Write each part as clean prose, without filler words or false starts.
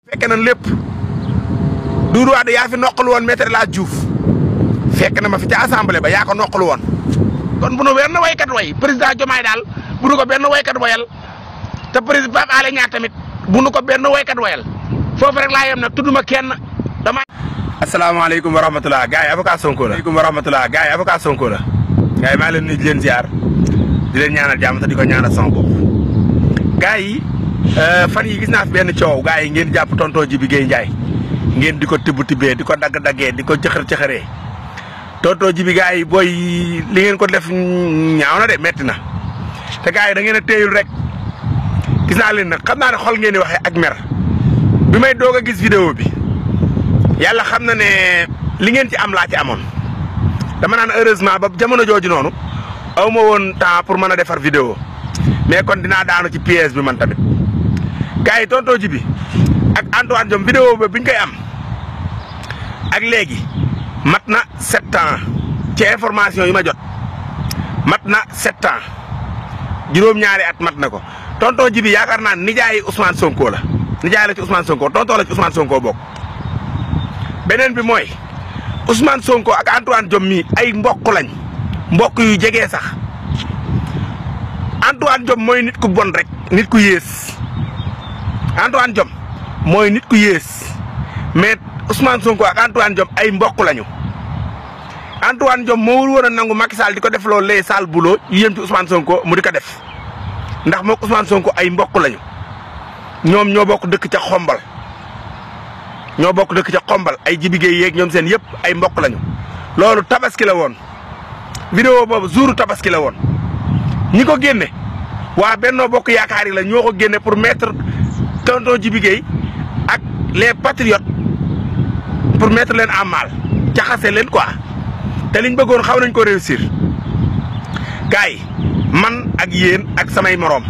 fekke nañ lépp Doudou Wade yaa fi noqalu woon Maître El Hadji Diouf fekk na ma fi ca assemblée ba yaa ko noqalu woon kon bu nu benn waykat way président Diomaye daal bu nu ko benn waykat wayal te président Pape Alé Niang tamit bu nu ko benn waykat wayal foofu rek laa yem nag tudduma kenn dama. asalaamaaleykum wa rahmatulah gars yi avocat Sonko la. asalaamaaleykum wa rahmatulah gars yi avocat Sonko la. gars yi maa leen nuyu di leen ziar di leen ñaanal jàmm te di ko ñaanal sama bopp gars yi fan yi gis naa fi benn coow gars yi ngeen jàpp tonton Djibi Gueye Ndiaye ngeen di ko tibbee di ko dagg-daggee di ko cëxër-cëxëree tonton Djibi gars yi booy li ngeen ko def ñaaw na de metti na te gars yi da ngeen a téyul rek gis naa leen nag xam naa ne xol ngeen di waxee ak mer bi may doog a gis vidéo bi yàlla xam na ne li ngeen ci am laa ci amoon dama naan heureusement ba jamono jooju noonu aw ma woon temps pour mën a defar vidéo mais kon dinaa daanu ci piège bi man tamit gars yi tonton Djibi ak Antoine Diome vidéo ba biñ koy am ak léegi mat na 7 ans ci information yi ma jot mat na 7 ans juróom-ñaari at mat na ko tonton Djibi yaakaar naa nijaayi Ousmane Sonko la nijaay la ci Ousmane Sonko tonton la ci Ousmane Sonko bokk beneen bi mooy Ousmane Sonko ak Antoine Diome mii ay mbokk lañ mbokk yu jegee sax Antoine Diome mooy nit ku bon rek nit ku yées Antoine Diome mooy nit ku yées mais Ousmane Sonko ak Antoine Diome ay mbokk lañu Antoine Diome moo wul woon a nangu Macky Sall di ko def loolu les sales boulot yéem ci Ousmane Sonko mu di ko def ndax moog Ousmane Sonko ay mbokk lañu ñoom ñoo bokk dëkk ca xombal ay Djibi Gueye yeeg ñoom seen yëpp ay mbokk lañu loolu tabaski la woon vidéo boobu jouru tabaski la woon ñi ko génne waa Benno Bokk Yaakaar yi la ñoo ko génne pour mettre tonton Djibi Gueye ak les patriotes pour mettre leen en mal jaxase leen quoi te liñ bëggoon xaw nañ ko réussir gars yi man ak yéen ak samay moroom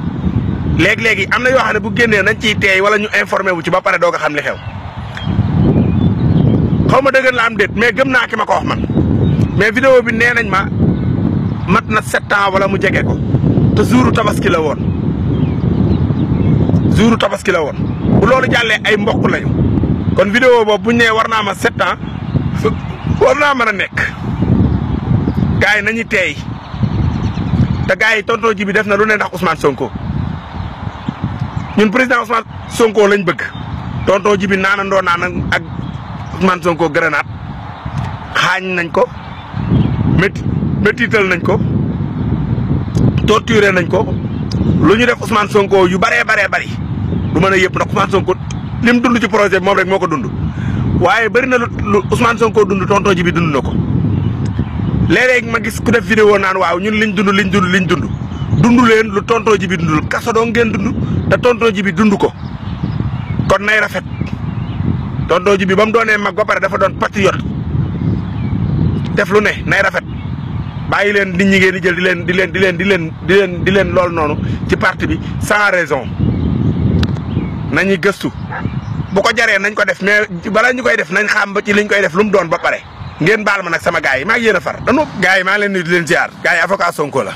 léegi am na yoo xam ne bu génnee nañ ciy teey wala ñu informé wu ci ba pare doog a xam li xew xaw ma dëgg la am déet mais gëm naa ki ma ko wax man mais vidéo bi nee nañ ma mat na 7 ans wala mu jege ko te jouru tabaski la woon bu loolu jàllee ay mbokk lañu kon vidéo boobu buñ nee war naa ma 7 ans war naa mën a nekk gars yi nañu teey te gars yi tonton Djibi def na lu ne ndax Ousmane Sonko ñun président Ousmane Sonko lañ bëgg tonton Djibi naanandoo naan ak Ousmane Sonko grenade xaañ nañ ko métital nañ ko torturé nañ ko lu ñu def Ousmane Sonko yu bëree bari du mën a yëpp ndax Ousmane Sonko lim dund ci projet bi moom rek moo ko dund waaye bëri na lu Ousmane Sonko dund tonton Djibi dund na ko léeg-léeg ma gis ku def vidéo naan waaw ñun liñ dund dund leen lu tonton Djibi dundul kaso doo ngeen dund te tonton Djibi dund ko kon nay rafet tonton Djibi ba mu doonee mag ba pare dafa doon patriote def lu ne nay rafet bàyyi leen nit ñi ngeen di jël di leen lool noonu ci parti bi sans raison nañuy gëstu bu ko jaree nañ ko def mais bala ñu koy def nañ xam ba ci liñ koy def lu mu doon ba pare ngeen baal ma nag sama gars yi maa ngi yéen a far danu gars yi maa ngi leen nuyu di leen ziar gars yi avocat Sonko la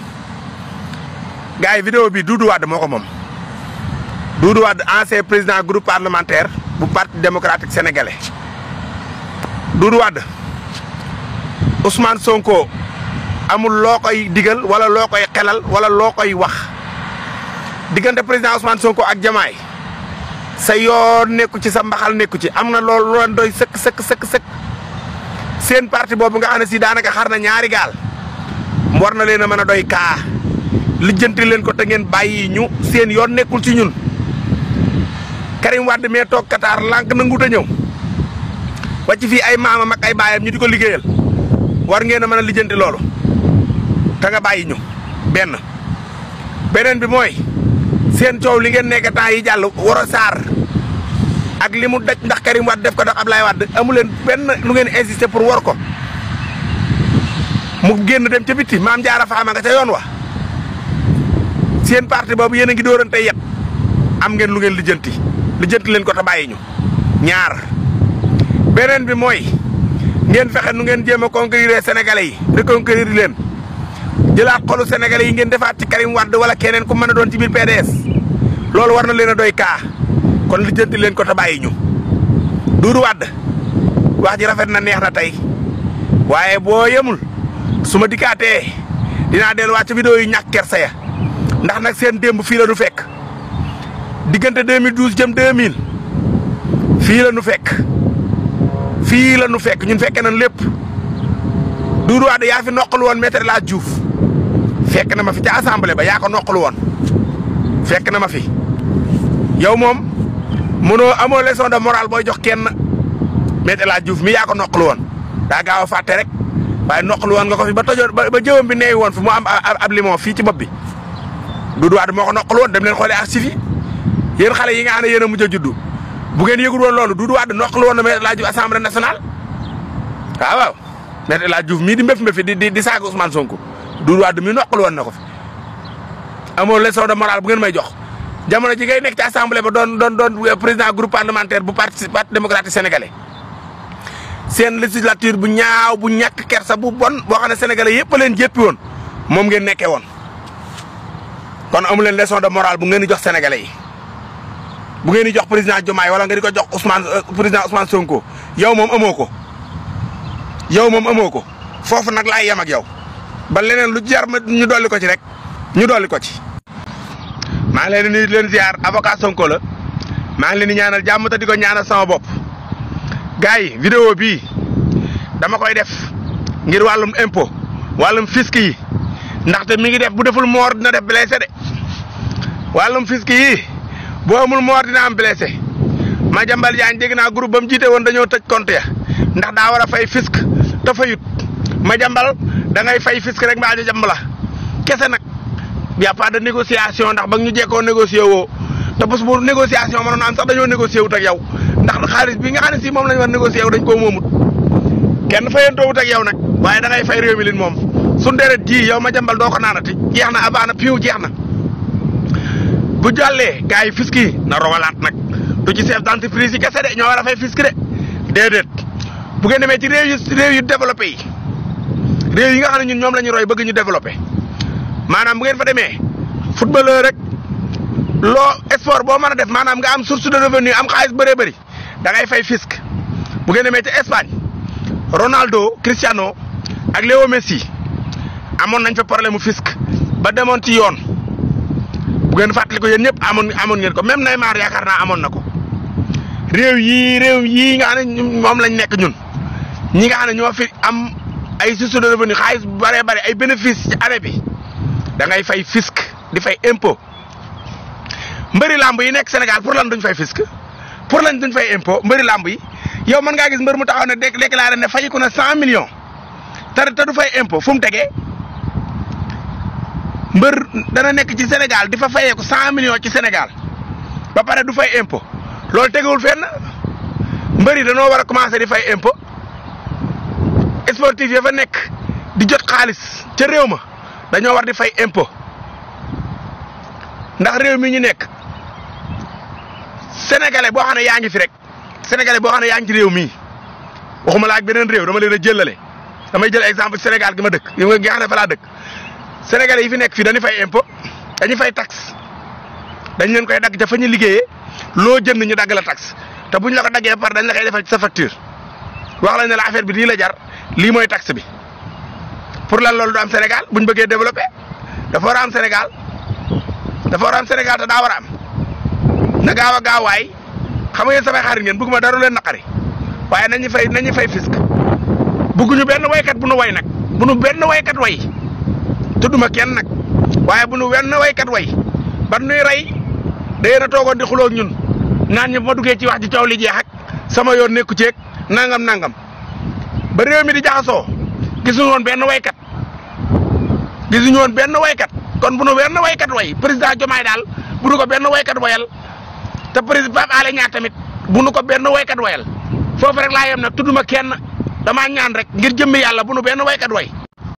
gars yi vidéo bi Doudou Wade moo ko moom Doudou Wade ancien président groupe parlementaire bu parti démocratique sénégalais Doudou Wade Ousmane Sonko amul loo koy digal wala loo koy xelal wala loo koy wax diggante président Ousmane Sonko ak Diomaye sa yoon nekku ci sa mbaxal nekku ci am na loolu loon doy sëkk seen parti boobu nga xam ne si daanaka xar na ñaari gaal war na leen a mën a doy kaa lijjanti leen ko te ngeen bàyyi ñu seen yoon nekkul ci ñun Karim Wade mee toog Qatar lànk nanguut a ñëw wàcc fii ay maamam ak ay baayam ñu di ko liggéeyal war ngeen a mën a lijjanti loolu te nga bàyyi ñu beneen bi mooy seen coow li ngeen nekk temps yi jàll Woré Sarr ak li mu daj ndax Karim Wade def ko ndax Ablaye Wade amu leen benn lu ngeen insister pour war ko mu génn dem ca bitti Maam Jaara Faama nga ca yoon wa seen parti boobu yéen a ngi dóorante yet am ngeen lu ngeen lijjanti leen ko te bàyyi ñu ñaar beneen bi mooy ngeen fexe nu ngeen jéem a conquérir sénégalais yi reconquérir leen jëlaat xolu sénégalais yi ngeen defaat ci Karim Wade wala keneen ku mën a doon ci biir PDS loolu war na leen a doy kaa kon lijjanti leen ko te bàyyi ñu Doudou Wade wax ji rafet na neex na tey waaye boo yemul su ma dikkaatee dinaa delluwaat ci vidéo yi ñàkk kersa ya ndax nag seen démb fii la nu fekk diggante 2012 jëm 2000 fii la nu fekk ñun fekke nañ lépp Doudou Wade yaa fi noqalu woon Maître El Hadji Diouf fekk na ma fi ca assemblée ba yaa ko noqalu woon fekk na ma fi yow moom amoo leçon de morale booy jox kenn Maître El Hadji Diouf mi yaa ko noqalu woon daa gaaw a fàtte rek waaye noqalu woon nga ko fi ba tojoon ba jëwam bi neewi woon fi mu am ab limon fii ci bopp bi Doudou Wade moo ko noqalu woon dem leen xoolee archives yi yéen xale yi nga xam ne yéen a mujj a juddu bu ngeen yëgul woon loolu Doudou Wade noqalu woon na Maître El Hadji Diouf assemblée nationale waaw Maître El Hadji Diouf mii di mbéf di saaga Ousmane Sonko Doudou Wade mii noqalu woon na ko fi amoo leçon de morale bu ngeen may jox jamono ji ngay nekk ci assemblée ba doon président groupe parlementaire bu parti démocratique sénégalais seen législature bu ñaaw bu ñàkk kersa bu bon boo xam ne sénégalais yëpp a leen jéppi woon moom ngeen nekkee woon kon amu leen leçon de morale bu ngeen di jox sénégalais yi bu ngeen di jox président Diomaye wala nga di ko jox président Ousmane Sonko yow moom amoo ko foofu nag laay yem ak yow ba leneen lu jar ma ñu dolli ko ci rek ñu dolli ko ci. maa ngi leen di nuyu leen ziar avocat Sonko la maa ngi leen di ñaanal jàmm te di ko ñaanal sama bopp gars yi vidéo bii dama koy def ngir wàllum impôt wàllum fisc yi ndaxte mi ngi def bu deful moor dina def blessé de wàllum fisc yi boo amul moor dina am blessé Madiambal Diagne dégg naa groupe ba mu jiite woon dañoo tëj compte ya ndax daa war a fay fisc te fayut Madiambal da ngay fay fisc rek mbaa ñu jàmm la kese nag. y a pas de négociation ndax ba ñu jekkoo négocier woo te bés bu négociation mënoon am sax dañoo négocier wut ak yow ndax xaalis bi nga xam ne si moom la ñu war négocier wu dañ koo moomut kenn fayantoo wut ak yow nag waaye da ngay fay réew mi lin moom suñ deret ji yow Madiambal doo ko naanati jeex na abaana piiw jeex na bu jàllee gars yi fisc yi na rogalaat nag du ci chef d'entreprise yi kese de ñoo war a fay fisc de déedéet bu ngeen demee ci réew yu développé yi réew yi nga xam ne ñun ñoom la ñu roy bëgg ñu développé maanaam bu ngeen fa demee footballeur rek loo sport boo mën a def maanaam nga am source de revenu am xaalis bëree bëri da ngay fay fisc bu ngeen demee ci Espagne Ronaldo Cristiano ak Léo Messi amoon nañ fa problème mu fisc ba demoon ci yoon bu ngeen fàttali ko yéen ñëpp amoon ngeen ko même Neymar yaakaar naa amoon na ko réew yii nga xam ne moom lañ nekk ñun ñi nga xam ne ñoo fi am ay source de revenu xaalis bu bëree bëri ay bénéfice ci année bi. da ngay fay fisc di fay impôt mbëri lamb yi nekk Sénégal pour lan duñ fay fisc pour lan duñ fay impôt mbëri lamb yi yow mën ngaa gis mbër mu taxaw ne déclaré ne fayiku na 100 millions te du fay impôt fu mu tegee mbër dana nekk ci Sénégal di fa fayeeku 100 millions ci Sénégal ba pare du fay impôt loolu tegewul fenn mbëri danoo war a commencé di fay impôt sportif ya fa nekk di jot xaalis ca réew ma dañoo war di fay impôt ndax réew mi ñu nekk sénégalais boo xam ne yaa ngi fi rek sénégalais boo xam ne yaa ngi ci réew mii waxuma la ak beneen réew dama leen a jëlale damay jël exemple Sénégal gi ma dëkk yi nga xam ne fa laa dëkk sénégalais yi fi nekk fii dañuy fay impôt dañuy fay taxe dañ leen koy dagg ca fa ñu liggéeyee loo jënd ñu dagg la taxe te buñ la ko daggee par dañ la koy defal ci sa facture wax la ne la affaire bi lii la jar lii mooy taxe bi. pour lan loolu du am Sénégal buñ bëggee développé dafa war a am Sénégal te daa war a am na gaaw a gaawaay xam nga yéen samay xarit ngeen bëgguma dara leen naqari waaye nañu fay fisc bëgguñu benn waykat bu nu way nag bu nu benn waykat way tudduma kenn nag waaye bu nu benn waykat way ba nuy rey da yéen a toogoon di xuloo ñun naan ñu ma duggee ci wax ji coow li jeex ak sama yoon nekku ceeg nangam ba réew mi di jaxasoo gisuñu woon benn waykat kon bu nu benn waykat way président Diomaye daal bu nu ko benn waykat wayal te président Pape Alé Niang tamit bu nu ko benn waykat wayal foofu rek laa yem nag tudduma kenn damaa ñaan rek ngir jëmmi yàlla bu nu benn waykat way